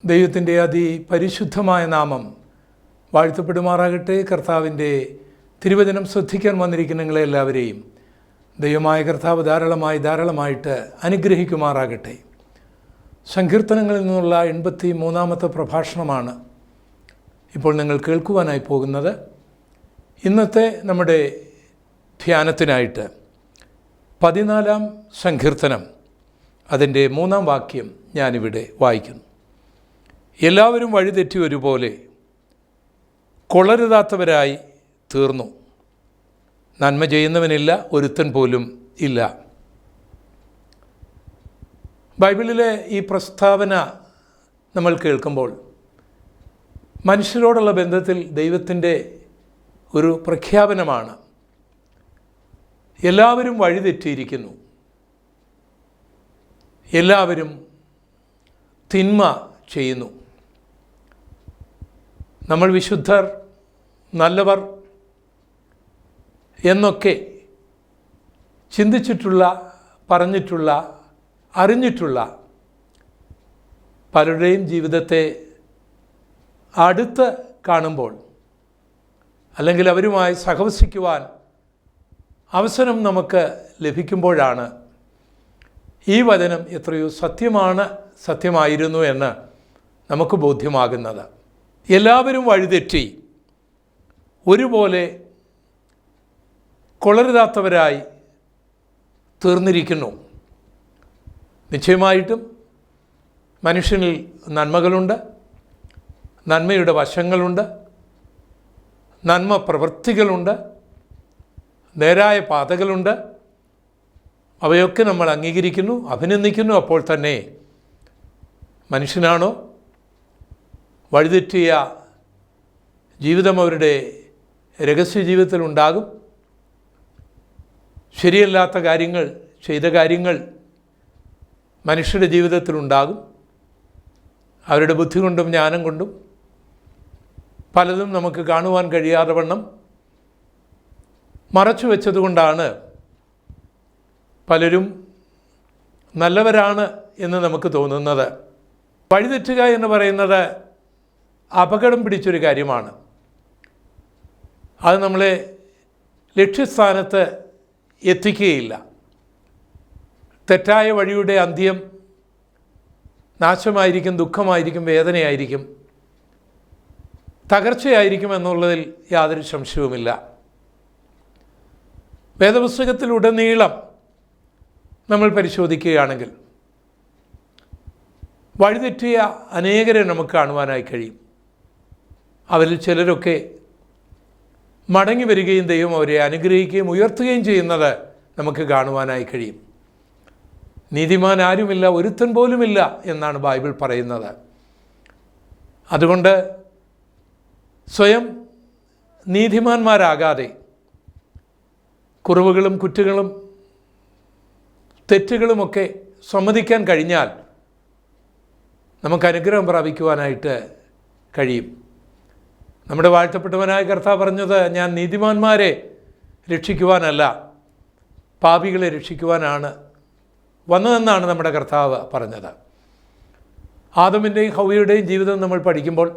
ദൈവത്തിൻ്റെ അതിപരിശുദ്ധമായ നാമം വാഴ്ത്തപ്പെടുമാറാകട്ടെ. കർത്താവിൻ്റെ തിരുവചനം ശ്രദ്ധിക്കാൻ വന്നിരിക്കുന്ന നിങ്ങളെല്ലാവരെയും ദൈവമായ കർത്താവ് ധാരാളമായിട്ട് അനുഗ്രഹിക്കുമാറാകട്ടെ. സങ്കീർത്തനങ്ങളിൽ നിന്നുള്ള 83-ാമത്തെ പ്രഭാഷണമാണ് ഇപ്പോൾ നിങ്ങൾ കേൾക്കുവാനായി പോകുന്നത്. ഇന്നത്തെ നമ്മുടെ ധ്യാനത്തിനായിട്ട് 14-ാം സങ്കീർത്തനം അതിൻ്റെ 3-ാം വാക്യം ഞാനിവിടെ വായിക്കുന്നു. എല്ലാവരും വഴിതെറ്റി ഒരുപോലെ കൊളരുതാത്തവരായി തീർന്നു, നന്മ ചെയ്യുന്നവനില്ല, ഒരുത്തൻ പോലും ഇല്ല. ബൈബിളിലെ ഈ പ്രസ്താവന നമ്മൾ കേൾക്കുമ്പോൾ മനുഷ്യരോടുള്ള ബന്ധത്തിൽ ദൈവത്തിൻ്റെ ഒരു പ്രഖ്യാപനമാണ്. എല്ലാവരും വഴിതെറ്റിയിരിക്കുന്നു, എല്ലാവരും തിന്മ ചെയ്യുന്നു. നമ്മൾ വിശുദ്ധർ, നല്ലവർ എന്നൊക്കെ ചിന്തിച്ചിട്ടുള്ള, പറഞ്ഞിട്ടുള്ള, അറിഞ്ഞിട്ടുള്ള പലരുടെയും ജീവിതത്തെ അടുത്ത് കാണുമ്പോൾ, അല്ലെങ്കിൽ അവരുമായി സഹവസിക്കുവാൻ അവസരം നമുക്ക് ലഭിക്കുമ്പോഴാണ് ഈ വചനം എത്രയോ സത്യമായിരുന്നു എന്ന് നമുക്ക് ബോധ്യമാകുന്നത്. എല്ലാവരും വഴിതെറ്റി ഒരുപോലെ കൊളരുതാത്തവരായി തീർന്നിരിക്കുന്നു. നിശ്ചയമായിട്ടും മനുഷ്യനിൽ നന്മകളുണ്ട്, നന്മയുടെ വശങ്ങളുണ്ട്, നന്മ പ്രവൃത്തികളുണ്ട്, നേരായ പാതകളുണ്ട്. അവയൊക്കെ നമ്മൾ അംഗീകരിക്കുന്നു, അഭിനന്ദിക്കുന്നു. അപ്പോൾ തന്നെ മനുഷ്യനാണോ വഴിതെറ്റിയ ജീവിതം അവരുടെ രഹസ്യ ജീവിതത്തിലുണ്ടാകും. ശരിയല്ലാത്ത കാര്യങ്ങൾ, ചെയ്ത കാര്യങ്ങൾ മനുഷ്യരുടെ ജീവിതത്തിലുണ്ടാകും. അവരുടെ ബുദ്ധി കൊണ്ടും ജ്ഞാനം കൊണ്ടും പലതും നമുക്ക് കാണുവാൻ കഴിയാതെ വണ്ണം മറച്ചു വെച്ചതുകൊണ്ടാണ് പലരും നല്ലവരാണ് എന്ന് നമുക്ക് തോന്നുന്നത്. വഴിതെറ്റുക എന്ന് പറയുന്നത് അപകടം പിടിച്ചൊരു കാര്യമാണ്. അത് നമ്മളെ ലക്ഷ്യസ്ഥാനത്ത് എത്തിക്കുകയില്ല. തെറ്റായ വഴിയുടെ അന്ത്യം നാശമായിരിക്കും, ദുഃഖമായിരിക്കും, വേദനയായിരിക്കും, തകർച്ചയായിരിക്കും എന്നുള്ളതിൽ യാതൊരു സംശയവുമില്ല. വേദപുസ്തകത്തിലുടനീളം നമ്മൾ പരിശോധിക്കുകയാണെങ്കിൽ വഴിതെറ്റിയ അനേകരെ നമുക്ക് കാണുവാനായി കഴിയും. അവരിൽ ചിലരൊക്കെ മടങ്ങി വരികയും ദൈവം അവരെ അനുഗ്രഹിക്കുകയും ഉയർത്തുകയും ചെയ്യുന്നത് നമുക്ക് കാണുവാനായി കഴിയും. നീതിമാൻ ആരുമില്ല, ഒരുത്തൻ പോലുമില്ല എന്നാണ് ബൈബിൾ പറയുന്നത്. അതുകൊണ്ട് സ്വയം നീതിമാന്മാരാകാതെ കുറവുകളും കുറ്റങ്ങളും തെറ്റുകളുമൊക്കെ സമ്മതിക്കാൻ കഴിഞ്ഞാൽ നമുക്ക് അനുഗ്രഹം പ്രാപിക്കുവാനായിട്ട് കഴിയും. നമ്മുടെ വാഴ്ത്തപ്പെട്ടവനായ കർത്താവ് പറഞ്ഞത്, ഞാൻ നീതിമാന്മാരെ രക്ഷിക്കുവാനല്ല, പാപികളെ രക്ഷിക്കുവാനാണ് വന്നതെന്നാണ് നമ്മുടെ കർത്താവ് പറഞ്ഞത്. ആദമിൻ്റെയും ഹവ്വയുടെയും ജീവിതം നമ്മൾ പഠിക്കുമ്പോൾ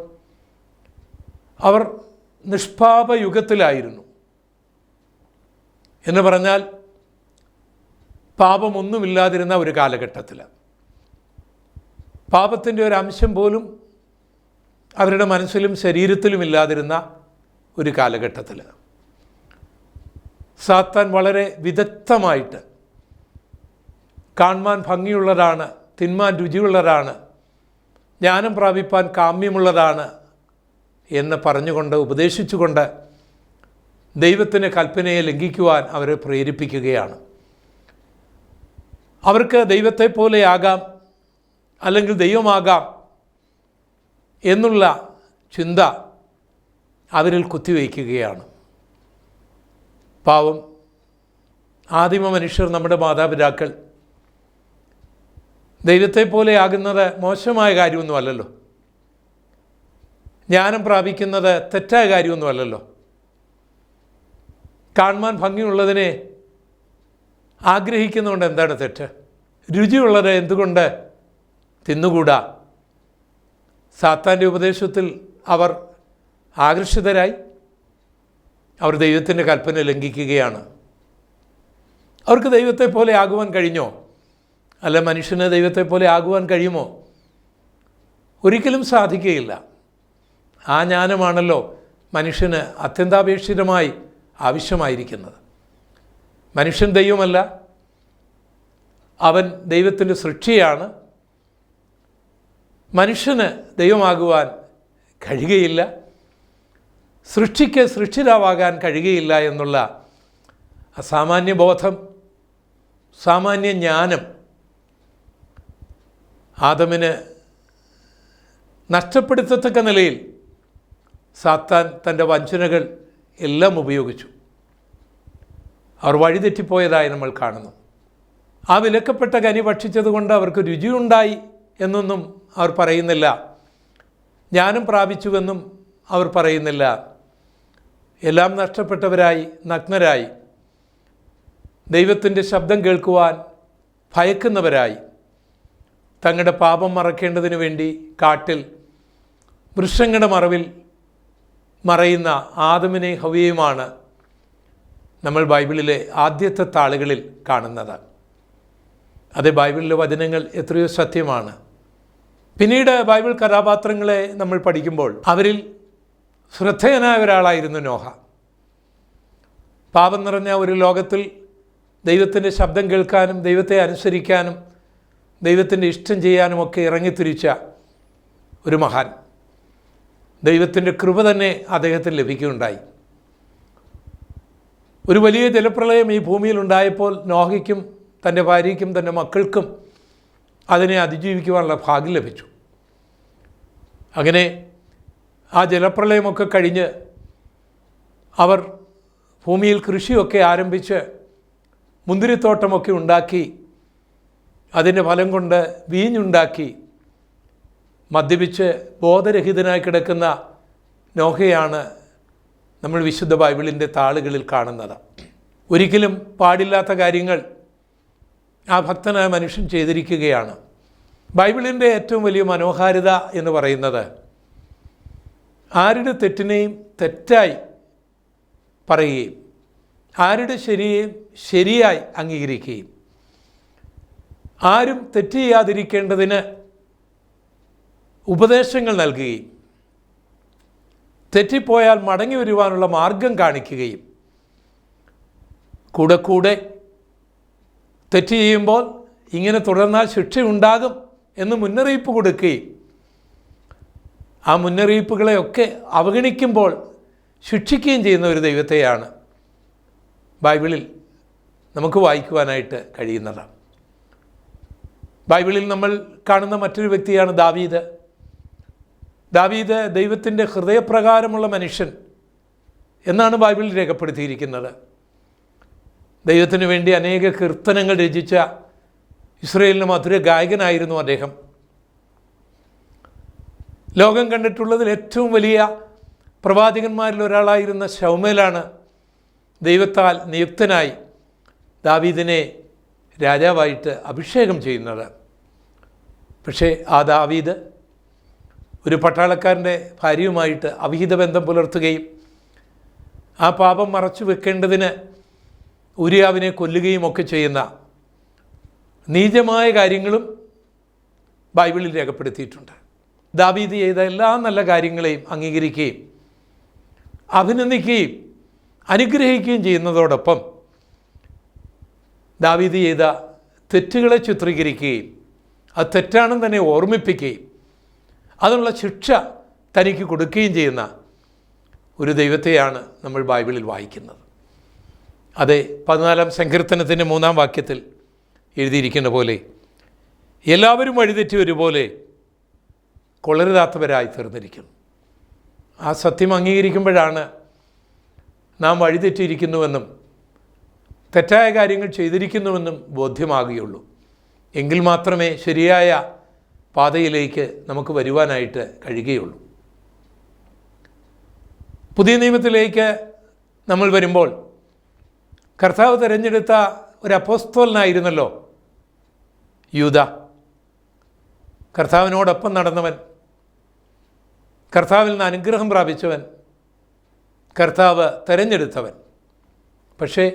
അവർ നിഷ്പാപ യുഗത്തിലായിരുന്നു. എന്ന് പറഞ്ഞാൽ പാപമൊന്നുമില്ലാതിരുന്ന ഒരു കാലഘട്ടത്തിൽ, പാപത്തിൻ്റെ ഒരു അംശം പോലും അവരുടെ മനസ്സിലും ശരീരത്തിലും ഇല്ലാതിരുന്ന ഒരു കാലഘട്ടത്തിൽ സാത്താൻ വളരെ വിദഗ്ധമായിട്ട് കാണുവാൻ ഭംഗിയുള്ളതാണ്, തിന്മാൻ രുചിയുള്ളതാണ്, ജ്ഞാനം പ്രാപിപ്പാൻ കാമ്യമുള്ളതാണ് എന്ന് പറഞ്ഞുകൊണ്ട്, ഉപദേശിച്ചുകൊണ്ട് ദൈവത്തിൻ്റെ കൽപ്പനയെ ലംഘിക്കുവാൻ അവരെ പ്രേരിപ്പിക്കുകയാണ്. അവർക്ക് ദൈവത്തെ പോലെയാകാം, അല്ലെങ്കിൽ ദൈവമാകാം എന്നുള്ള ചിന്ത അവരിൽ കുത്തിവയ്ക്കുകയാണ്. പാവം ആദിമ മനുഷ്യർ, നമ്മുടെ മാതാപിതാക്കൾ ദൈവത്തെ പോലെയാകുന്നത് മോശമായ കാര്യമൊന്നുമല്ലല്ലോ, ജ്ഞാനം പ്രാപിക്കുന്നത് തെറ്റായ കാര്യമൊന്നുമല്ലല്ലോ. കാണുവാൻ ഭംഗിയുള്ളതിനെ ആഗ്രഹിക്കുന്നതുകൊണ്ട് എന്താണ് തെറ്റ്? രുചിയുള്ളത് എന്തുകൊണ്ട് തിന്നുകൂടാ? സാത്താൻ്റെ ഉപദേശത്തിൽ അവർ ആകർഷിതരായി. അവർ ദൈവത്തിൻ്റെ കൽപ്പന ലംഘിക്കുകയാണ്. അവർക്ക് ദൈവത്തെ പോലെ ആകുവാൻ കഴിഞ്ഞോ? അല്ല, മനുഷ്യന് ദൈവത്തെ പോലെ ആകുവാൻ കഴിയുമോ? ഒരിക്കലും സാധിക്കുകയില്ല. ആ ജ്ഞാനമാണല്ലോ മനുഷ്യന് അത്യന്താപേക്ഷിതമായി ആവശ്യമായിരിക്കുന്നത്. മനുഷ്യൻ ദൈവമല്ല, അവൻ ദൈവത്തിൻ്റെ സൃഷ്ടിയാണ്. മനുഷ്യന് ദൈവമാകുവാൻ കഴിയുകയില്ല, സൃഷ്ടിക്ക് സൃഷ്ടിതാവാകാൻ കഴിയുകയില്ല എന്നുള്ള അസാമാന്യ ബോധം, സാമാന്യ ജ്ഞാനം ആദമിന് നഷ്ടപ്പെടുത്തത്തക്ക നിലയിൽ സാത്താൻ തൻ്റെ വഞ്ചനകൾ എല്ലാം ഉപയോഗിച്ചു. അവർ വഴിതെറ്റിപ്പോയതായി നമ്മൾ കാണുന്നു. ആ വിലക്കപ്പെട്ട കനി ഭക്ഷിച്ചതുകൊണ്ട് അവർക്ക് രുചിയുണ്ടായി എന്നൊന്നും അവർ പറയുന്നില്ല. ജ്ഞാനം പ്രാപിച്ചുവെന്നും അവർ പറയുന്നില്ല. എല്ലാം നഷ്ടപ്പെട്ടവരായി, നഗ്നരായി, ദൈവത്തിൻ്റെ ശബ്ദം കേൾക്കുവാൻ ഭയക്കുന്നവരായി, തങ്ങളുടെ പാപം മറക്കേണ്ടതിന് വേണ്ടി കാട്ടിൽ വൃക്ഷങ്ങളുടെ മറവിൽ മറയുന്ന ആദമിനെ ഹവ്വയുമാണ് നമ്മൾ ബൈബിളിലെ ആദ്യത്തെ താളുകളിൽ കാണുന്നത്. അത് ബൈബിളിലെ വചനങ്ങൾ എത്രയോ സത്യമാണ്. പിന്നീട് ബൈബിൾ കഥാപാത്രങ്ങളെ നമ്മൾ പഠിക്കുമ്പോൾ അവരിൽ ശ്രദ്ധേയനായ ഒരാളായിരുന്നു നോഹ. പാപം നിറഞ്ഞ ഒരു ലോകത്തിൽ ദൈവത്തിൻ്റെ ശബ്ദം കേൾക്കാനും ദൈവത്തെ അനുസരിക്കാനും ദൈവത്തിൻ്റെ ഇഷ്ടം ചെയ്യാനുമൊക്കെ ഇറങ്ങിത്തിരിച്ച ഒരു മഹാൻ. ദൈവത്തിൻ്റെ കൃപ തന്നെ അദ്ദേഹത്തിന് ലഭിക്കുകയുണ്ടായി. ഒരു വലിയ ജലപ്രളയം ഈ ഭൂമിയിൽ ഉണ്ടായപ്പോൾ നോഹയ്ക്കും തൻ്റെ ഭാര്യയ്ക്കും തൻ്റെ മക്കൾക്കും അതിനെ അതിജീവിക്കുവാനുള്ള ഭാഗ്യം ലഭിച്ചു. അങ്ങനെ ആ ജലപ്രളയമൊക്കെ കഴിഞ്ഞ് അവർ ഭൂമിയിൽ കൃഷിയൊക്കെ ആരംഭിച്ച് മുന്തിരിത്തോട്ടമൊക്കെ ഉണ്ടാക്കി, അതിൻ്റെ ഫലം കൊണ്ട് വീഞ്ഞുണ്ടാക്കി, മദ്യപിച്ച് ബോധരഹിതനായി കിടക്കുന്ന നോഹയാണ് നമ്മൾ വിശുദ്ധ ബൈബിളിൻ്റെ താളുകളിൽ കാണുന്നത്. ഒരിക്കലും പാടില്ലാത്ത കാര്യങ്ങൾ ആ ഭക്തനായ മനുഷ്യൻ ചെയ്തിരിക്കുകയാണ്. ബൈബിളിൻ്റെ ഏറ്റവും വലിയ മനോഹാരിത എന്ന് പറയുന്നത് ആരുടെ തെറ്റിനെയും തെറ്റായി പറയുകയും ആരുടെ ശരിയെയും ശരിയായി അംഗീകരിക്കുകയും ആരും തെറ്റ് ചെയ്യാതിരിക്കേണ്ടതിന് ഉപദേശങ്ങൾ നൽകുകയും തെറ്റിപ്പോയാൽ മടങ്ങി വരുവാനുള്ള മാർഗം കാണിക്കുകയും കൂടെ കൂടെ തെറ്റ് ചെയ്യുമ്പോൾ ഇങ്ങനെ തുടർന്നാൽ ശിക്ഷയുണ്ടാകും എന്ന് മുന്നറിയിപ്പ് കൊടുക്കുകയും ആ മുന്നറിയിപ്പുകളെയൊക്കെ അവഗണിക്കുമ്പോൾ ശിക്ഷിക്കുകയും ചെയ്യുന്ന ഒരു ദൈവത്തെയാണ് ബൈബിളിൽ നമുക്ക് വായിക്കുവാനായിട്ട് കഴിയുന്നത്. ബൈബിളിൽ നമ്മൾ കാണുന്ന മറ്റൊരു വ്യക്തിയാണ് ദാവീദ്. ദാവീദ് ദൈവത്തിൻ്റെ ഹൃദയപ്രകാരമുള്ള മനുഷ്യൻ എന്നാണ് ബൈബിളിൽ രേഖപ്പെടുത്തിയിരിക്കുന്നത്. ദൈവത്തിന് വേണ്ടി അനേക കീർത്തനങ്ങൾ രചിച്ച ഇസ്രായേലിൻ്റെ മധുര ഗായകനായിരുന്നു അദ്ദേഹം. ലോകം കണ്ടിട്ടുള്ളതിൽ ഏറ്റവും വലിയ പ്രവാചകന്മാരിൽ ഒരാളായിരുന്ന ശൗമേലാണ് ദൈവത്താൽ നിയുക്തനായി ദാവീദിനെ രാജാവായിട്ട് അഭിഷേകം ചെയ്യുന്നത്. പക്ഷേ ആ ദാവീദ് ഒരു പട്ടാളക്കാരൻ്റെ ഭാര്യയുമായിട്ട് അവിഹിത ബന്ധം പുലർത്തുകയും ആ പാപം മറച്ചു വെക്കേണ്ടതിന് ഊരിയാവിനെ കൊല്ലുകയും ഒക്കെ ചെയ്യുന്ന നീചമായ കാര്യങ്ങളും ബൈബിളിൽ രേഖപ്പെടുത്തിയിട്ടുണ്ട്. ദാവീദ് ചെയ്ത എല്ലാ നല്ല കാര്യങ്ങളെയും അംഗീകരിക്കുകയും അഭിനന്ദിക്കുകയും അനുഗ്രഹിക്കുകയും ചെയ്യുന്നതോടൊപ്പം ദാവീദ് ചെയ്ത തെറ്റുകളെ ചിത്രീകരിക്കുകയും അത് തെറ്റാണെന്ന് തന്നെ ഓർമ്മിപ്പിക്കുകയും അതിനുള്ള ശിക്ഷ തനിക്ക് കൊടുക്കുകയും ചെയ്യുന്ന ഒരു ദൈവത്തെയാണ് നമ്മൾ ബൈബിളിൽ വായിക്കുന്നത്. അതെ, 14-ാം സങ്കീർത്തനത്തിൻ്റെ 3-ാം വാക്യത്തിൽ എഴുതിയിരിക്കുന്ന പോലെ എല്ലാവരും വഴിതെറ്റി ഒരുപോലെ കൊള്ളരുതാത്തവരായി തീർന്നിരിക്കുന്നു. ആ സത്യം അംഗീകരിക്കുമ്പോഴാണ് നാം വഴിതെറ്റിയിരിക്കുന്നുവെന്നും തെറ്റായ കാര്യങ്ങൾ ചെയ്തിരിക്കുന്നുവെന്നും ബോധ്യമാകുകയുള്ളൂ. എങ്കിൽ മാത്രമേ ശരിയായ പാതയിലേക്ക് നമുക്ക് വരുവാനായിട്ട് കഴിയുകയുള്ളൂ. പുതിയ നിയമത്തിലേക്ക് നമ്മൾ വരുമ്പോൾ കർത്താവ് തിരഞ്ഞെടുത്ത ഒരു അപ്പോസ്തലനായിരുന്നല്ലോ യൂദ. കർത്താവിനോടൊപ്പം നടന്നവൻ, കർത്താവിൽ നിന്ന് അനുഗ്രഹം പ്രാപിച്ചവൻ, കർത്താവ് തിരഞ്ഞെടുത്തവൻ. പക്ഷേ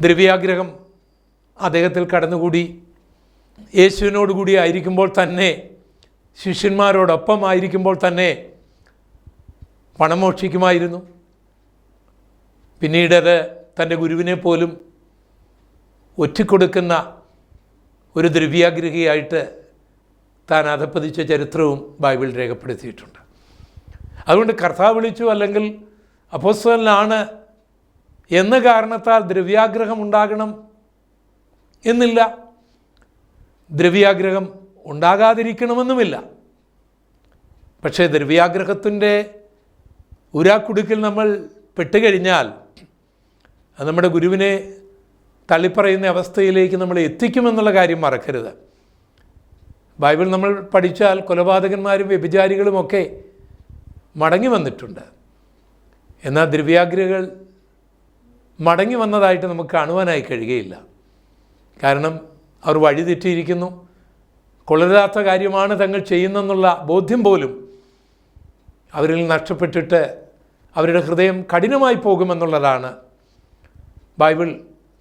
ദ്രവ്യാഗ്രഹം അദ്ദേഹത്തിൽ കടന്നുകൂടി. യേശുവിനോടുകൂടി ആയിരിക്കുമ്പോൾ തന്നെ, ശിഷ്യന്മാരോടൊപ്പം ആയിരിക്കുമ്പോൾ തന്നെ പണം മോഷ്ടിക്കുമായിരുന്നു. പിന്നീടത് തൻ്റെ ഗുരുവിനെ പോലും ഒറ്റിക്കൊടുക്കുന്ന ഒരു ദ്രവ്യാഗ്രഹിയായിട്ട് താൻ അധപ്പതിച്ച ചരിത്രവും ബൈബിൾ രേഖപ്പെടുത്തിയിട്ടുണ്ട്. അതുകൊണ്ട് കർത്താവ് വിളിച്ചു അല്ലെങ്കിൽ അപ്പോസ്തലനാണ് എന്ന കാരണത്താൽ ദ്രവ്യാഗ്രഹം ഉണ്ടാകണം എന്നില്ല. ദ്രവ്യാഗ്രഹം ഉണ്ടാകാതിരിക്കണമെന്നുമില്ല. പക്ഷേ ദ്രവ്യാഗ്രഹത്തിൻ്റെ ഉരാക്കുടുക്കിൽ നമ്മൾ പെട്ടുകഴിഞ്ഞാൽ അത് നമ്മുടെ ഗുരുവിനെ തള്ളിപ്പറയുന്ന അവസ്ഥയിലേക്ക് നമ്മൾ എത്തിക്കുമെന്നുള്ള കാര്യം മറക്കരുത്. ബൈബിൾ നമ്മൾ പഠിച്ചാൽ കൊലപാതകന്മാരും വ്യഭിചാരികളുമൊക്കെ മടങ്ങി വന്നിട്ടുണ്ട്. എന്നാൽ ദ്രവ്യാഗ്രഹികൾ മടങ്ങി വന്നതായിട്ട് നമുക്ക് കാണുവാനായി കഴിയുകയില്ല. കാരണം അവർ വഴിതെറ്റിയിരിക്കുന്നു. കൊള്ളരുതാത്ത കാര്യമാണ് തങ്ങൾ ചെയ്യുന്നെന്നുള്ള ബോധ്യം പോലും അവരിൽ നഷ്ടപ്പെട്ടിട്ട് അവരുടെ ഹൃദയം കഠിനമായി പോകുമെന്നുള്ളതാണ് ബൈബിൾ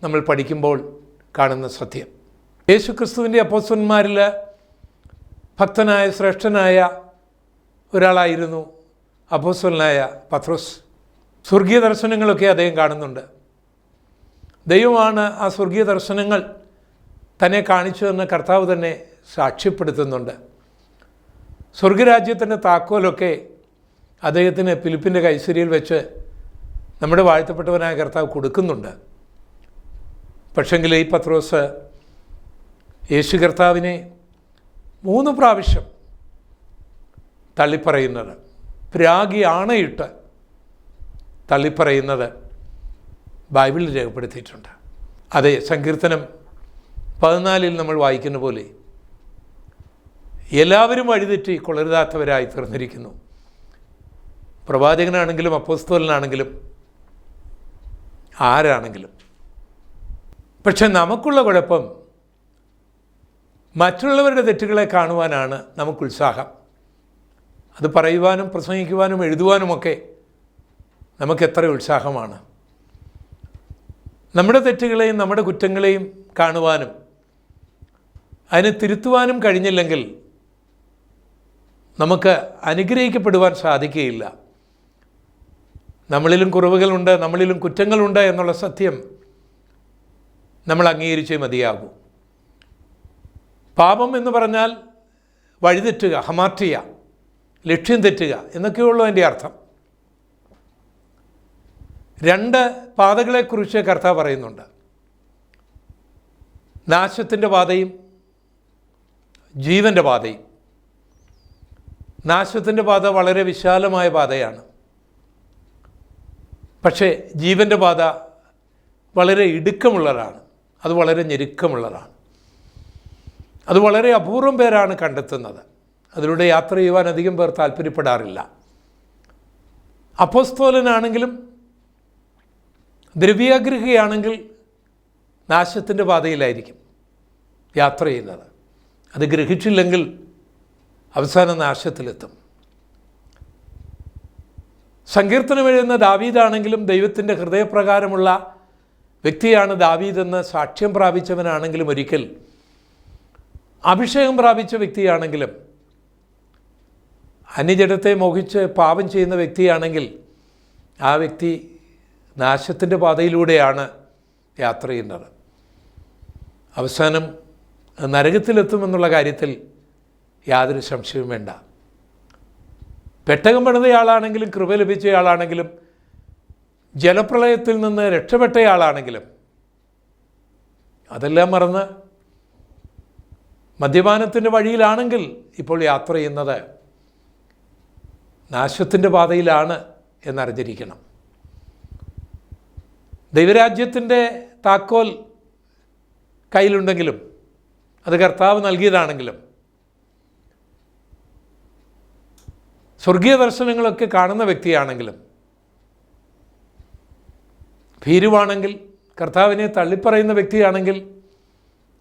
നമ്മൾ പഠിക്കുമ്പോൾ കാണുന്ന സത്യം. യേശുക്രിസ്തുവിൻ്റെ അപ്പോസ്തലന്മാരിൽ ഭക്തനായ ശ്രേഷ്ഠനായ ഒരാളായിരുന്നു അപ്പോസ്തലനായ പത്രോസ്. സ്വർഗീയ ദർശനങ്ങളൊക്കെ അദ്ദേഹം കാണുന്നുണ്ട്. ദൈവമാണ് ആ സ്വർഗീയ ദർശനങ്ങൾ തന്നെ കാണിച്ചതെന്ന് കർത്താവ് തന്നെ സാക്ഷ്യപ്പെടുത്തുന്നുണ്ട്. സ്വർഗരാജ്യത്തിൻ്റെ താക്കോലൊക്കെ അദ്ദേഹത്തിന് ഫിലിപ്പിൻ്റെ കൈസരിയിൽ വെച്ച് നമ്മുടെ വാഴ്ത്തപ്പെട്ടവനായ കർത്താവ് കൊടുക്കുന്നുണ്ട്. പക്ഷെങ്കിൽ ഈ പത്രോസ് യേശു കർത്താവിനെ 3 പ്രാവശ്യം തള്ളിപ്പറയുന്നത്, പ്രാഗി ആണയിട്ട് തള്ളിപ്പറയുന്നത് ബൈബിളിൽ രേഖപ്പെടുത്തിയിട്ടുണ്ട്. അതെ, സങ്കീർത്തനം 14 നമ്മൾ വായിക്കുന്ന പോലെ എല്ലാവരും വഴിതെറ്റി കൊള്ളരുതാത്തവരായി തീർന്നിരിക്കുന്നു. പ്രവാചകനാണെങ്കിലും അപ്പോസ്തലനാണെങ്കിലും ആരാണെങ്കിലും. പക്ഷെ നമുക്കുള്ള കുഴപ്പം മറ്റുള്ളവരുടെ തെറ്റുകളെ കാണുവാനാണ് നമുക്കുത്സാഹം. അത് പറയുവാനും പ്രസംഗിക്കുവാനും എഴുതുവാനുമൊക്കെ നമുക്കെത്ര ഉത്സാഹമാണ്. നമ്മുടെ തെറ്റുകളെയും നമ്മുടെ കുറ്റങ്ങളെയും കാണുവാനും അതിനെ തിരുത്തുവാനും കഴിഞ്ഞില്ലെങ്കിൽ നമുക്ക് അനുഗ്രഹിക്കപ്പെടുവാൻ സാധിക്കുകയില്ല. നമ്മളിലും കുറവുകളുണ്ട്, നമ്മളിലും കുറ്റങ്ങളുണ്ട് എന്നുള്ള സത്യം നമ്മൾ അംഗീകരിച്ചേ മതിയാകൂ. പാപം എന്ന് പറഞ്ഞാൽ വഴിതെറ്റുക, ഹമാർട്ടിയ, ലക്ഷ്യം തെറ്റുക എന്നൊക്കെയുള്ളൂ അതിൻ്റെ അർത്ഥം. 2 പാതകളെക്കുറിച്ച് കർത്താവ് പറയുന്നുണ്ട്. നാശത്തിൻ്റെ പാതയും ജീവൻ്റെ പാതയും. നാശത്തിൻ്റെ പാത വളരെ വിശാലമായ പാതയാണ്. പക്ഷേ ജീവൻ്റെ പാത വളരെ ഇടുക്കമുള്ളതാണ്, അത് വളരെ ഞെരുക്കമുള്ളതാണ്. അത് വളരെ അപൂർവം പേരാണ് കണ്ടെത്തുന്നത്. അതിലൂടെ യാത്ര ചെയ്യുവാൻ അധികം പേർ താല്പര്യപ്പെടാറില്ല. അപ്പോസ്തലനാണെങ്കിലും ദ്രവ്യാഗ്രഹിയാണെങ്കിൽ നാശത്തിൻ്റെ പാതയിലായിരിക്കും യാത്ര ചെയ്യുന്നത്. അത് ഗ്രഹിച്ചില്ലെങ്കിൽ അവസാന നാശത്തിലെത്തും. സങ്കീർത്തനം എഴുതുന്ന ദാവീദാണെങ്കിലും ദൈവത്തിൻ്റെ ഹൃദയപ്രകാരമുള്ള വ്യക്തിയാണ് ദാവീദെന്ന് സാക്ഷ്യം പ്രാപിച്ചവനാണെങ്കിലും, ഒരിക്കൽ അഭിഷേകം പ്രാപിച്ച വ്യക്തിയാണെങ്കിലും, അന്യജഡത്തെ മോഹിച്ച് പാപം ചെയ്യുന്ന വ്യക്തിയാണെങ്കിൽ ആ വ്യക്തി നാശത്തിൻ്റെ പാതയിലൂടെയാണ് യാത്ര ചെയ്യുന്നത്. അവസാനം നരകത്തിലെത്തുമെന്നുള്ള കാര്യത്തിൽ യാതൊരു സംശയവും വേണ്ട. പെട്ടകം പണിതയാളാണെങ്കിലും, കൃപ ലഭിച്ചയാളാണെങ്കിലും, ജലപ്രളയത്തിൽ നിന്ന് രക്ഷപ്പെട്ടയാളാണെങ്കിലും അതെല്ലാം മറന്ന് മദ്യപാനത്തിൻ്റെ വഴിയിലാണെങ്കിൽ ഇപ്പോൾ യാത്ര ചെയ്യുന്നത് നാശത്തിൻ്റെ പാതയിലാണ് എന്നറിഞ്ഞിരിക്കണം. ദൈവരാജ്യത്തിൻ്റെ താക്കോൽ കയ്യിലുണ്ടെങ്കിലും, അത് കർത്താവ് നൽകിയതാണെങ്കിലും, സ്വർഗീയ ദർശനങ്ങളൊക്കെ കാണുന്ന വ്യക്തിയാണെങ്കിലും, ഭീരുവാണെങ്കിൽ, കർത്താവിനെ തള്ളിപ്പറയുന്ന വ്യക്തിയാണെങ്കിൽ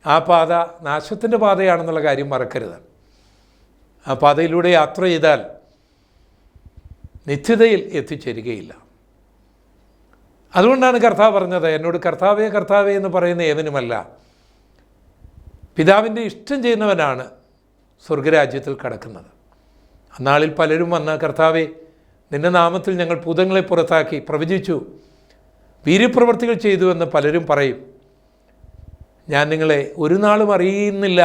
ആ പാത നാശത്തിൻ്റെ പാതയാണെന്നുള്ള കാര്യം മറക്കരുത്. ആ പാതയിലൂടെ യാത്ര ചെയ്താൽ നിത്യതയിൽ എത്തിച്ചേരുകയില്ല. അതുകൊണ്ടാണ് കർത്താവ് പറഞ്ഞത്, എന്നോട് കർത്താവേ കർത്താവേ എന്ന് പറയുന്ന ഏവനുമല്ല, പിതാവിൻ്റെ ഇഷ്ടം ചെയ്യുന്നവനാണ് സ്വർഗരാജ്യത്തിൽ കടക്കുന്നത്. അന്നാളിൽ പലരും വന്ന, കർത്താവേ നിൻ്റെ നാമത്തിൽ ഞങ്ങൾ ഭൂതങ്ങളെ പുറത്താക്കി, പ്രവചിച്ചു, വീര്യപ്രവർത്തികൾ ചെയ്തു എന്ന് പലരും പറയും. ഞാൻ നിങ്ങളെ ഒരു നാളും അറിയുന്നില്ല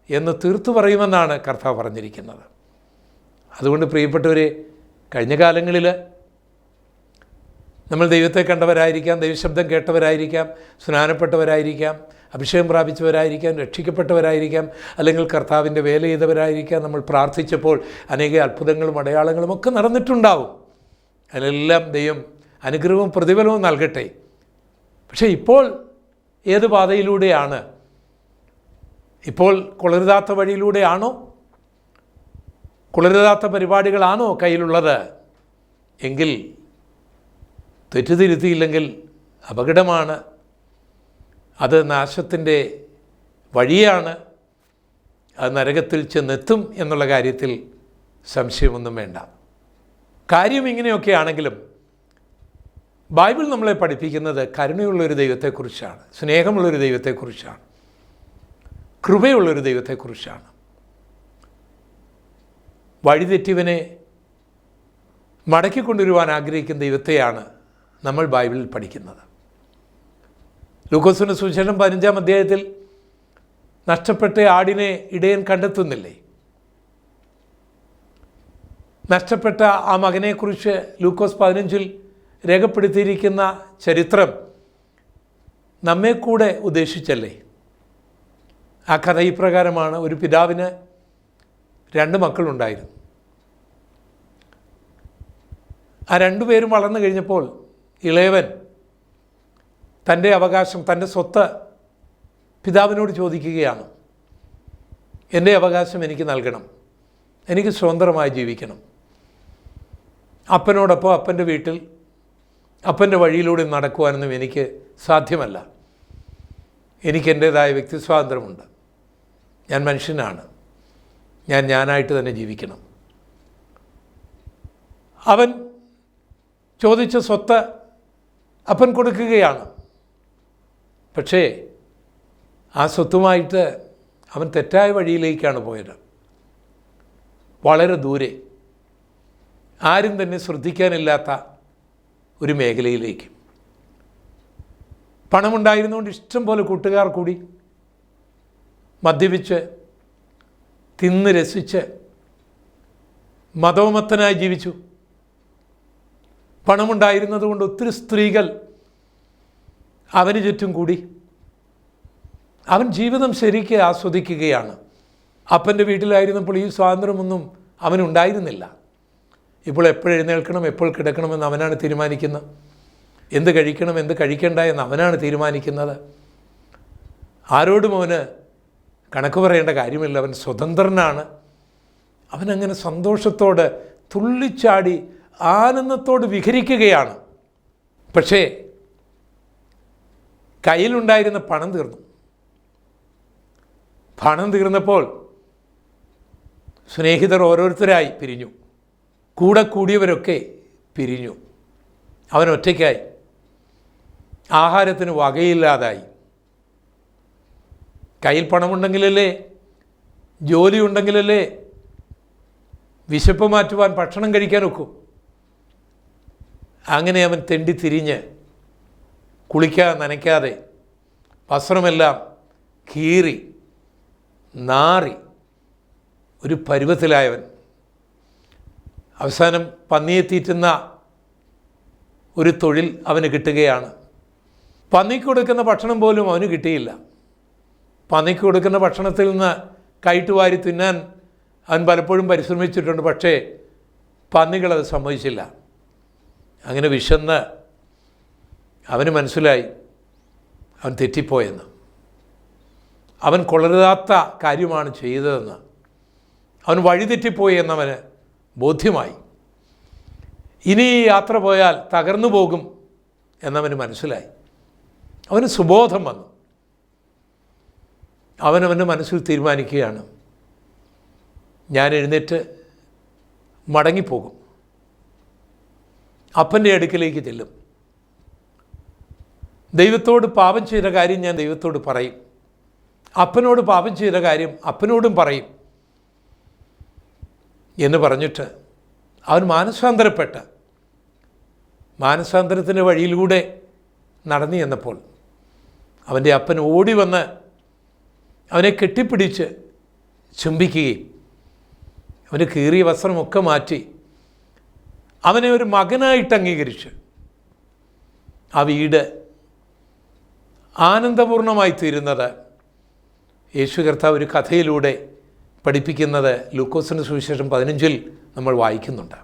എന്ന് തീർത്തു പറയുമെന്നാണ് കർത്താവ് പറഞ്ഞിരിക്കുന്നത്. അതുകൊണ്ട് പ്രിയപ്പെട്ടവരെ, കഴിഞ്ഞ കാലങ്ങളിൽ നമ്മൾ ദൈവത്തെ കണ്ടവരായിരിക്കാം, ദൈവശബ്ദം കേട്ടവരായിരിക്കാം, സ്നാനപ്പെട്ടവരായിരിക്കാം, അഭിഷേകം പ്രാപിച്ചവരായിരിക്കാം, രക്ഷിക്കപ്പെട്ടവരായിരിക്കാം, അല്ലെങ്കിൽ കർത്താവിൻ്റെ വേല ചെയ്തവരായിരിക്കാം. നമ്മൾ പ്രാർത്ഥിച്ചപ്പോൾ അനേക അത്ഭുതങ്ങളും അടയാളങ്ങളും ഒക്കെ നടന്നിട്ടുണ്ടാവും. അതിലെല്ലാം ദൈവം അനുഗ്രഹവും പ്രതിഫലവും നൽകട്ടെ. പക്ഷേ ഇപ്പോൾ ഏത് പാതയിലൂടെയാണ്? ഇപ്പോൾ കുളരുതാത്ത വഴിയിലൂടെയാണോ? കുളരുതാത്ത പരിപാടികളാണോ കയ്യിലുള്ളത്? എങ്കിൽ തെറ്റുതിരുത്തിയില്ലെങ്കിൽ അപകടമാണ്. അത് നാശത്തിൻ്റെ വഴിയാണ്. അത് നരകത്തിൽ ചെന്നെത്തും എന്നുള്ള കാര്യത്തിൽ സംശയമൊന്നും വേണ്ട. കാര്യം ഇങ്ങനെയൊക്കെ ആണെങ്കിലും ബൈബിൾ നമ്മളെ പഠിപ്പിക്കുന്നത് കരുണയുള്ളൊരു ദൈവത്തെക്കുറിച്ചാണ്, സ്നേഹമുള്ളൊരു ദൈവത്തെക്കുറിച്ചാണ്, കൃപയുള്ളൊരു ദൈവത്തെക്കുറിച്ചാണ്. വഴിതെറ്റിവനെ മടക്കിക്കൊണ്ടുവരുവാൻ ആഗ്രഹിക്കുന്ന ദൈവത്തെയാണ് നമ്മൾ ബൈബിളിൽ പഠിക്കുന്നത്. ലൂക്കോസിന്റെ സുവിശേഷം 15-ാം അധ്യായത്തിൽ നഷ്ടപ്പെട്ട ആടിനെ ഇടയൻ കണ്ടെത്തുന്നില്ലേ? നഷ്ടപ്പെട്ട ആ മകനെക്കുറിച്ച് ലൂക്കോസ് 15-ൽ രേഖപ്പെടുത്തിയിരിക്കുന്ന ചരിത്രം നമ്മെ കൂടെ ഉദ്ദേശിച്ചല്ലേ? ആ കഥ ഇപ്രകാരമാണ്. ഒരു പിതാവിന് 2 മക്കളുണ്ടായിരുന്നു. ആ 2 പേരും വളർന്നു കഴിഞ്ഞപ്പോൾ ഇളയവൻ തൻ്റെ അവകാശം, തൻ്റെ സ്വത്ത് പിതാവിനോട് ചോദിക്കുകയാണ്. എൻ്റെ അവകാശം എനിക്ക് നൽകണം, എനിക്ക് സ്വതന്ത്രമായി ജീവിക്കണം. അപ്പനോടൊപ്പം അപ്പൻ്റെ വീട്ടിൽ അപ്പൻ്റെ വഴിയിലൂടെ നടക്കുവാനൊന്നും എനിക്ക് സാധ്യമല്ല. എനിക്ക് എൻ്റേതായ വ്യക്തി സ്വാതന്ത്ര്യമുണ്ട്. ഞാൻ മനുഷ്യനാണ്, ഞാനായിട്ട് തന്നെ ജീവിക്കണം. അവൻ ചോദിച്ച സ്വത്ത് അപ്പൻ കൊടുക്കുകയാണ്. പക്ഷേ ആ സ്വത്തുമായിട്ട് അവൻ തെറ്റായ വഴിയിലേക്കാണ് പോയത്. വളരെ ദൂരെ, ആരും തന്നെ ശ്രദ്ധിക്കാനില്ലാത്ത ഒരു മേഖലയിലേക്ക്. പണമുണ്ടായിരുന്നുകൊണ്ട് ഇഷ്ടം പോലെ കൂട്ടുകാർ കൂടി മദ്യപിച്ച് തിന്ന് രസിച്ച് മതോമത്തനായി ജീവിച്ചു. പണമുണ്ടായിരുന്നതുകൊണ്ട് ഒത്തിരി സ്ത്രീകൾ അവന് ചുറ്റും കൂടി. അവൻ ജീവിതം ശരിക്ക് ആസ്വദിക്കുകയാണ്. അപ്പൻ്റെ വീട്ടിലായിരുന്നപ്പോൾ ഈ സ്വാതന്ത്ര്യമൊന്നും അവനുണ്ടായിരുന്നില്ല. ഇപ്പോൾ എപ്പോഴെഴുന്നേൽക്കണം, എപ്പോൾ കിടക്കണമെന്ന് അവനാണ് തീരുമാനിക്കുന്നത്. എന്ത് കഴിക്കണം, എന്ത് കഴിക്കേണ്ട എന്ന് അവനാണ് തീരുമാനിക്കുന്നത്. ആരോടും അവന് കണക്ക് പറയേണ്ട കാര്യമില്ല. അവൻ സ്വതന്ത്രനാണ്. അവനങ്ങനെ സന്തോഷത്തോടെ തുള്ളിച്ചാടി ആനന്ദത്തോട് വിഹരിക്കുകയാണ്. പക്ഷേ കയ്യിലുണ്ടായിരുന്ന പണം തീർന്നു. പണം തീർന്നപ്പോൾ സ്നേഹിതർ ഓരോരുത്തരായി പിരിഞ്ഞു. കൂടെ കൂടിയവരൊക്കെ പിരിഞ്ഞു. അവൻ ഒറ്റയ്ക്കായി. ആഹാരത്തിന് വകയില്ലാതായി. കയ്യിൽ പണമുണ്ടെങ്കിലല്ലേ, ജോലി ഉണ്ടെങ്കിലല്ലേ വിശപ്പ് മാറ്റുവാൻ, ഭക്ഷണം കഴിക്കാൻ ഒക്കും. അങ്ങനെ അവൻ തെണ്ടി തിരിഞ്ഞ് കുളിക്കാതെ നനയ്ക്കാതെ വസ്ത്രമെല്ലാം കീറി നാറി ഒരു പരുവത്തിലായവൻ അവസാനം പന്നിയെ തീറ്റുന്ന ഒരു തൊഴിൽ അവന് കിട്ടുകയാണ്. പന്നിക്ക് കൊടുക്കുന്ന ഭക്ഷണം പോലും അവന് കിട്ടിയില്ല. പന്നിക്ക് കൊടുക്കുന്ന ഭക്ഷണത്തിൽ നിന്ന് കൈട്ടുവാരി തിന്നാൻ അവൻ പലപ്പോഴും പരിശ്രമിച്ചിട്ടുണ്ട്. പക്ഷേ പന്നികളത് സമ്മതിച്ചില്ല. അങ്ങനെ വിശന്ന് അവന് മനസ്സിലായി അവൻ തെറ്റിപ്പോയെന്ന്. അവൻ കൊള്ളരുതാത്ത കാര്യമാണ് ചെയ്തതെന്ന്, അവൻ വഴിതെറ്റിപ്പോയി എന്നവന് ബോധ്യമായി. ഇനി ഈ യാത്ര പോയാൽ തകർന്നു പോകും എന്നവന് മനസ്സിലായി. അവന് സുബോധം വന്നു. അവനവൻ്റെ മനസ്സിൽ തീരുമാനിക്കുകയാണ്, ഞാൻ എഴുന്നേറ്റ് മടങ്ങിപ്പോകും. അപ്പൻ്റെ അടുക്കലേക്ക് ചെല്ലും. ദൈവത്തോട് പാപം ചെയ്ത കാര്യം ഞാൻ ദൈവത്തോട് പറയും. അപ്പനോട് പാപം ചെയ്ത കാര്യം അപ്പനോടും പറയും എന്ന് പറഞ്ഞിട്ട് അവൻ മാനസാന്തരത്തിൻ്റെ വഴിയിലൂടെ നടന്നു ചെന്നപ്പോൾ അവൻ്റെ അപ്പൻ ഓടി വന്ന് അവനെ കെട്ടിപ്പിടിച്ച് ചുംബിക്കുകയും അവന് കീറിയ വസ്ത്രമൊക്കെ മാറ്റി അവനെ ഒരു മകനായിട്ട് അംഗീകരിച്ച് ആ വീട് ആനന്ദപൂർണമായി തീരുന്നത് യേശു കർത്താവ് ഒരു കഥയിലൂടെ പഠിപ്പിക്കുന്നത് ലൂക്കോസിൻ്റെ സുവിശേഷം 15 നമ്മൾ വായിക്കുന്നുണ്ട്.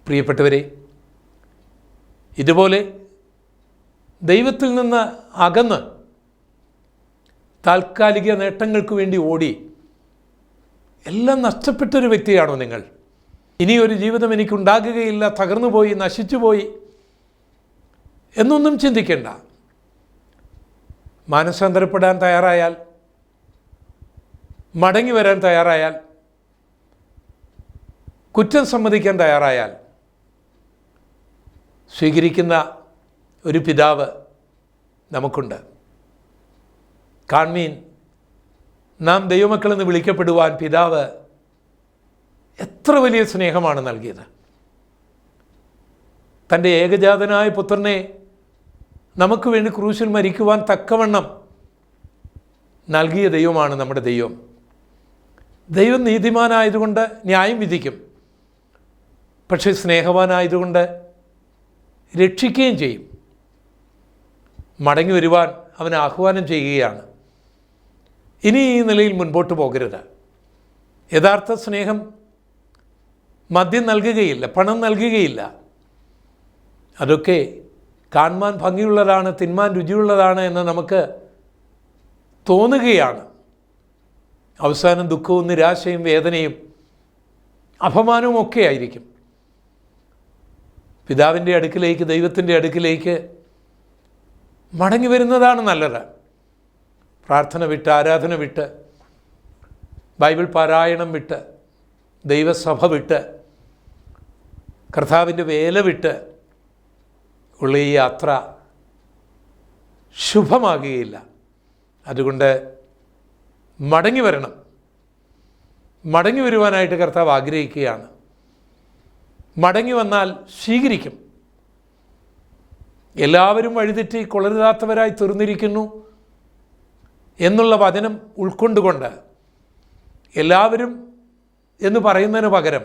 പ്രിയപ്പെട്ടവരെ, ഇതുപോലെ ദൈവത്തിൽ നിന്ന് അകന്ന് താൽക്കാലിക നേട്ടങ്ങൾക്ക് വേണ്ടി ഓടി എല്ലാം നഷ്ടപ്പെട്ടൊരു വ്യക്തിയാണോ നിങ്ങൾ? ഇനിയൊരു ജീവിതം എനിക്കുണ്ടാകുകയില്ല, തകർന്നുപോയി, നശിച്ചുപോയി എന്നൊന്നും ചിന്തിക്കേണ്ട. മാനസാന്തരപ്പെടാൻ തയ്യാറായാൽ, മടങ്ങി വരാൻ തയ്യാറായാൽ, കുറ്റം സമ്മതിക്കാൻ തയ്യാറായാൽ സ്വീകരിക്കുന്ന ഒരു പിതാവ് നമുക്കുണ്ട്. കാൺമീൻ, നാം ദൈവമക്കളെന്ന് വിളിക്കപ്പെടുവാൻ പിതാവ് എത്ര വലിയ സ്നേഹമാണ് നൽകിയത്. തൻ്റെ ഏകജാതനായ പുത്രനെ നമുക്ക് വേണ്ടി ക്രൂശിൽ മരിക്കുവാൻ തക്കവണ്ണം നൽകിയ ദൈവമാണ് നമ്മുടെ ദൈവം. ദൈവം നീതിമാനായതുകൊണ്ട് ന്യായം വിധിക്കും, പക്ഷേ സ്നേഹവാനായതുകൊണ്ട് രക്ഷിക്കുകയും ചെയ്യും. മടങ്ങി വരുവാൻ അവൻ ആഹ്വാനം ചെയ്യുകയാണ്. ഇനി ഈ നിലയിൽ മുൻപോട്ട് പോകരുത്. യഥാർത്ഥ സ്നേഹം മദ്യം നൽകുകയില്ല, പണം നൽകുകയില്ല. അതൊക്കെ കാണുവാൻ ഭംഗിയുള്ളതാണ്, തിന്മാൻ രുചിയുള്ളതാണ് എന്ന് നമുക്ക് തോന്നുകയാണ്. അവസാനം ദുഃഖവും നിരാശയും വേദനയും അപമാനവും ഒക്കെ ആയിരിക്കും. പിതാവിൻ്റെ അടുക്കിലേക്ക്, ദൈവത്തിൻ്റെ അടുക്കിലേക്ക് മടങ്ങി വരുന്നതാണ് നല്ലത്. പ്രാർത്ഥന വിട്ട്, ആരാധന വിട്ട്, ബൈബിൾ പാരായണം വിട്ട്, ദൈവസഭ വിട്ട്, കർത്താവിൻ്റെ വേല വിട്ട് ഉള്ള ഈ യാത്ര ശുഭമാകുകയില്ല. അതുകൊണ്ട് മടങ്ങി വരണം. മടങ്ങി വരുവാനായിട്ട് കർത്താവ് ആഗ്രഹിക്കുകയാണ്. മടങ്ങി വന്നാൽ സ്വീകരിക്കും. എല്ലാവരും വഴിതെറ്റി കൊള്ളരുതാത്തവരായി തീർന്നിരിക്കുന്നു എന്നുള്ള വചനം ഉൾക്കൊണ്ടുകൊണ്ട് എല്ലാവരും എന്ന് പറയുന്നതിന് പകരം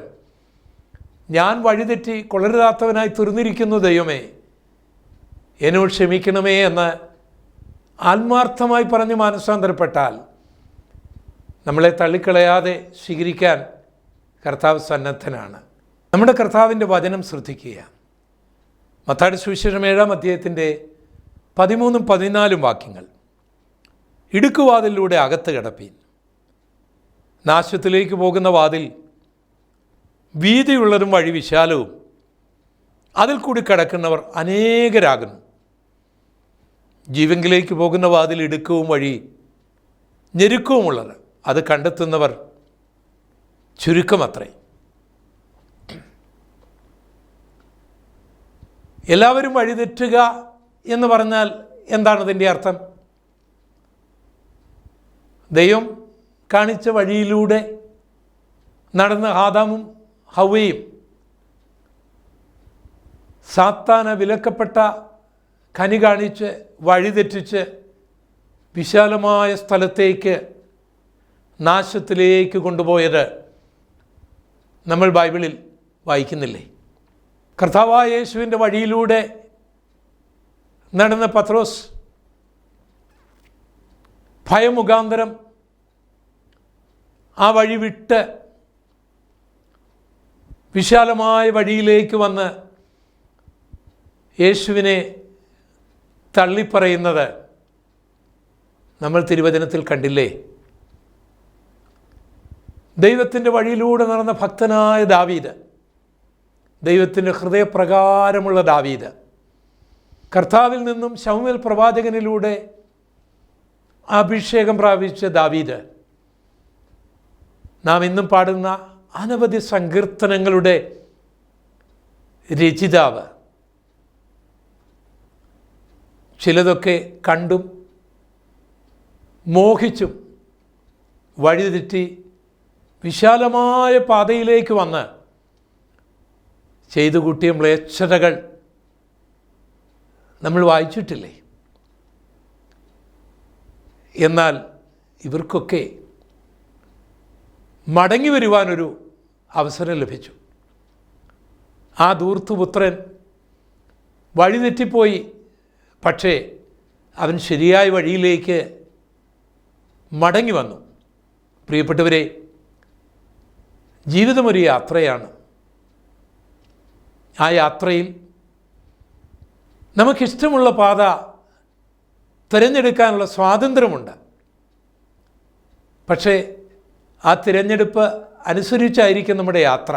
ഞാൻ വഴിതെറ്റി കൊള്ളരുതാത്തവനായി തീർന്നിരിക്കുന്നു, ദൈവമേ എന്നോട് ക്ഷമിക്കണമേ എന്ന് ആത്മാർത്ഥമായി പറഞ്ഞ് മാനസാന്തരപ്പെട്ടാൽ നമ്മളെ തള്ളിക്കളയാതെ സ്വീകരിക്കാൻ കർത്താവ് സന്നദ്ധനാണ്. നമ്മുടെ കർത്താവിൻ്റെ വചനം ശ്രദ്ധിക്കുക. മത്തായിയുടെ സുവിശേഷം 7-ാം അധ്യായത്തിൻ്റെ 13-14 വാക്യങ്ങൾ. ഇടുക്കുവാതിലൂടെ അകത്ത് കിടപ്പീൻ. നാശത്തിലേക്ക് പോകുന്ന വാതിൽ വീതിയുള്ളതും വഴി വിശാലവും, അതിൽ കൂടി കടക്കുന്നവർ അനേകരാകുന്നു. ജീവങ്കിലേക്ക് പോകുന്ന വാതിൽ ഇടുക്കവും വഴി ഞെരുക്കവുമുള്ളത്, അത് കണ്ടെത്തുന്നവർ ചുരുക്കമത്രേ. എല്ലാവരും വഴിതെറ്റുക എന്ന് പറഞ്ഞാൽ എന്താണ് ഇതിൻ്റെ അർത്ഥം? ദൈവം കാണിച്ച വഴിയിലൂടെ നടന്ന ആദാമും ഹവ്വയും സാത്താന വിലക്കപ്പെട്ട കനി കാണിച്ച് വഴിതെറ്റിച്ച് വിശാലമായ സ്ഥലത്തേക്ക്, നാശത്തിലേക്ക് കൊണ്ടുപോയത് നമ്മൾ ബൈബിളിൽ വായിക്കുന്നില്ലേ? കർത്താവായ യേശുവിൻ്റെ വഴിയിലൂടെ നടന്ന പത്രോസ് ഭയമുഖാന്തരം ആ വഴി വിട്ട് വിശാലമായ വഴിയിലേക്ക് വന്ന് യേശുവിനെ തള്ളിപ്പറയുന്നത് നമ്മൾ തിരുവചനത്തിൽ കണ്ടില്ലേ? ദൈവത്തിൻ്റെ വഴിയിലൂടെ നടന്ന ഭക്തനായ ദാവീദ്, ദൈവത്തിൻ്റെ ഹൃദയപ്രകാരമുള്ള ദാവീദ്, കർത്താവിൽ നിന്നും ശമൂവേൽ പ്രവാചകനിലൂടെ അഭിഷേകം പ്രാപിച്ച ദാവീദ് നാം ഇന്നും പാടുന്ന അനവധി സങ്കീർത്തനങ്ങളുടെ രചയിതാവ്. ചിലതൊക്കെ കണ്ടും മോഹിച്ചും വഴിതെറ്റി വിശാലമായ പാതയിലേക്ക് വന്ന് ചെയ്തു കൂട്ടിയ മ്ലേച്ഛതകൾ നമ്മൾ വായിച്ചിട്ടില്ലേ? എന്നാൽ ഇവർക്കൊക്കെ മടങ്ങി വരുവാനൊരു അവസരം ലഭിച്ചു. ആ ധൂർത്തുപുത്രൻ വഴിതെറ്റിപ്പോയി, പക്ഷേ അവൻ ശരിയായ വഴിയിലേക്ക് മടങ്ങി വന്നു. പ്രിയപ്പെട്ടവരെ, ജീവിതമൊരു യാത്രയാണ്. ആ യാത്രയിൽ നമുക്കിഷ്ടമുള്ള പാത തിരഞ്ഞെടുക്കാനുള്ള സ്വാതന്ത്ര്യമുണ്ട്. പക്ഷേ ആ തിരഞ്ഞെടുപ്പ് അനുസരിച്ചായിരിക്കും നമ്മുടെ യാത്ര.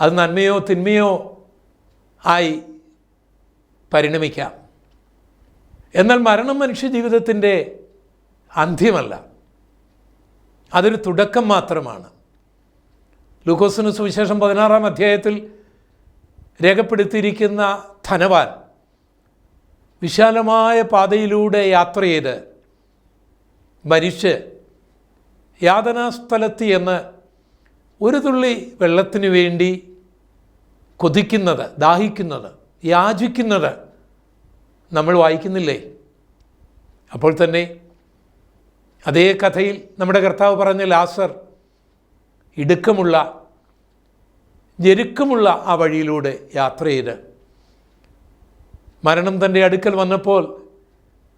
അത് നന്മയോ തിന്മയോ ആയി പരിണമിക്കാം. എന്നാൽ മരണം മനുഷ്യ ജീവിതത്തിൻ്റെ അന്ത്യമല്ല, അതൊരു തുടക്കം മാത്രമാണ്. ലൂക്കോസിന് സുവിശേഷം 16-ാം അധ്യായത്തിൽ രേഖപ്പെടുത്തിയിരിക്കുന്ന ധനവാൻ വിശാലമായ പാതയിലൂടെ യാത്ര ചെയ്ത് മരിച്ച് യാതനാസ്ഥലത്ത് എന്ന് ഒരു തുള്ളി വെള്ളത്തിന് വേണ്ടി കൊതിക്കുന്നത്, ദാഹിക്കുന്നത്, യാചിക്കുന്നത് നമ്മൾ വായിക്കുന്നില്ലേ? അപ്പോൾ തന്നെ അതേ കഥയിൽ നമ്മുടെ കർത്താവ് പറഞ്ഞ ലാസർ ഇടുക്കമുള്ള ഞെരുക്കമുള്ള ആ വഴിയിലൂടെ യാത്ര ചെയ്ത് മരണം തൻ്റെ അടുക്കൽ വന്നപ്പോൾ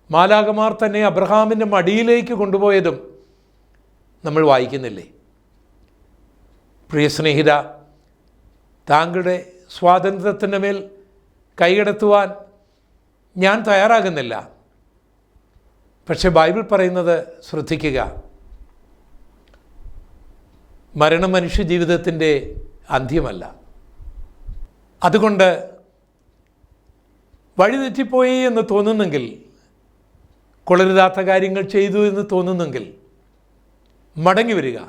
മാലാഖമാർ തന്നെ അബ്രഹാമിൻ്റെ മടിയിലേക്ക് കൊണ്ടുപോയതും നമ്മൾ വായിക്കുന്നില്ലേ? പ്രിയ സ്നേഹിത, താങ്കളുടെ സ്വാതന്ത്ര്യത്തിൻ്റെ മേൽ കൈകടത്തുവാൻ ഞാൻ തയ്യാറാകുന്നില്ല. പക്ഷെ ബൈബിൾ പറയുന്നത് ശ്രദ്ധിക്കുക. മരണം മനുഷ്യ ജീവിതത്തിൻ്റെ അന്ത്യമല്ല. അതുകൊണ്ട് വഴിതെറ്റിപ്പോയി എന്ന് തോന്നുന്നെങ്കിൽ, കൊള്ളരുതാത്ത കാര്യങ്ങൾ ചെയ്തു എന്ന് തോന്നുന്നെങ്കിൽ മടങ്ങി വരിക.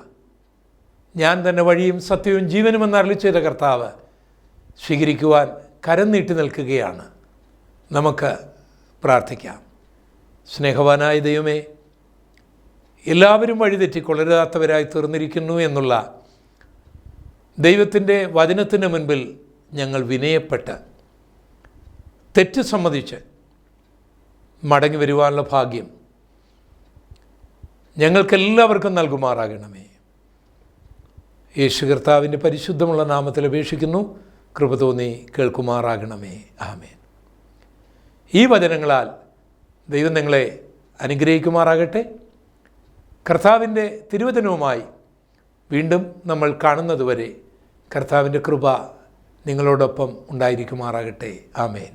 ഞാൻ തന്നെ വഴിയും സത്യവും ജീവനുമെന്ന് അരുളി ചെയ്ത കർത്താവ് സ്വീകരിക്കുവാൻ കരം നീട്ടി നിൽക്കുകയാണ്. നമുക്ക് പ്രാർത്ഥിക്കാം. സ്നേഹവാനായ ദൈവമേ, എല്ലാവരും വഴിതെറ്റി കൊള്ളരുതാത്തവരായി തീർന്നിരിക്കുന്നു എന്നുള്ള ദൈവത്തിൻ്റെ വചനത്തിന് മുൻപിൽ ഞങ്ങൾ വിനയപ്പെട്ട് തെറ്റ് സമ്മതിച്ച് മടങ്ങി വരുവാനുള്ള ഭാഗ്യം ഞങ്ങൾക്കെല്ലാവർക്കും നൽകുമാറാകണമേ. യേശു കർത്താവിൻ്റെ പരിശുദ്ധമുള്ള നാമത്തിൽ അപേക്ഷിക്കുന്നു. കൃപ തോന്നി കേൾക്കുമാറാകണമേ. ആമേൻ. ഈ വചനങ്ങളാൽ ദൈവം നിങ്ങളെ അനുഗ്രഹിക്കുമാറാകട്ടെ. കർത്താവിൻ്റെ തിരുവചനവുമായി വീണ്ടും നമ്മൾ കാണുന്നതുവരെ കർത്താവിൻ്റെ കൃപ നിങ്ങളോടൊപ്പം ഉണ്ടായിരിക്കുമാറാകട്ടെ. ആമേൻ.